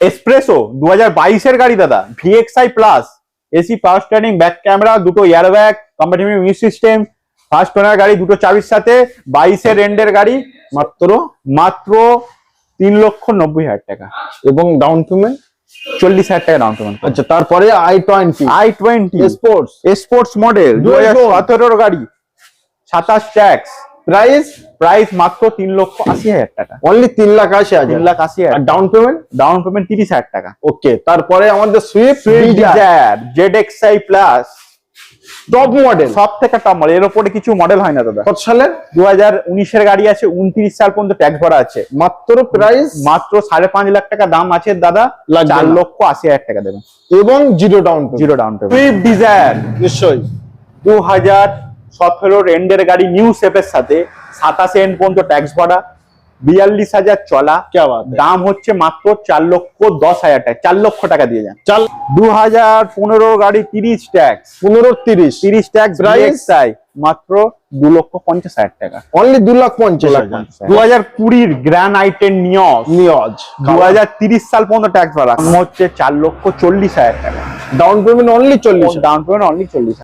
Espresso 2022 গাড়ি দাদা, VXI plus, AC, power steering, back camera, দুটো airbag, compatible music system, first owner গাড়ি, দুটো চাবির সাথে, 22 এন্ডের গাড়ি, মাত্র মাত্র 3,90,000 টাকা এবং ডাউন পেমেন্ট 40,000 টাকা ডাউন পেমেন্ট। আচ্ছা, তারপরে i20 স্পোর্টস স্পোর্টস মডেল 2017 গাড়ি, 27 ট্যাক্স, প্রাইস মাত্র 3,80,000 টাকা, অনলি 3,80,000, 3,80,000। আর ডাউন পেমেন্ট ডাউন পেমেন্ট 30,000 টাকা। ওকে, তারপরে আমাদের Swift Dzire ZXI plus, top model, সব থেকে টপ মডেল, এর উপরে কিছু মডেল হয় না দাদা। কত সালের? 2019 গাড়ি আছে, 29 সাল পর্যন্ত ট্যাক্স ভরা আছে, মাত্র প্রাইস মাত্র 5.5 লাখ টাকা দাম আছে দাদা, লাগবে না। 4,80,000 টাকা দেবেন, এবং zero down payment. Zero down payment. Swift Dzire নিশ্চয়ই 2017 এন্ডের গাড়ি, নিউ শেপের সাথে, 27 এন্ড পর্যন্ত ট্যাক্স ভরা, 42,000 চলা, क्या बात है, দাম হচ্ছে মাত্র 4,10,000 টাকা, 4 লক্ষ টাকা দিয়ে যান। চাল 2015 গাড়ি, 30 ট্যাক্স, 15-30 ট্যাক্স, Price? VXI মাত্র 2,50,000 টাকা। অনলি 2,50,000। 2020 গ্র্যান্ড আইটেন নিয়স, নিয়জ 2030 সাল পর্যন্ত ট্যাক্স ভরা, দাম হচ্ছে 4,40,000 টাকা, down payment only 40,000। Down payment only 40,000।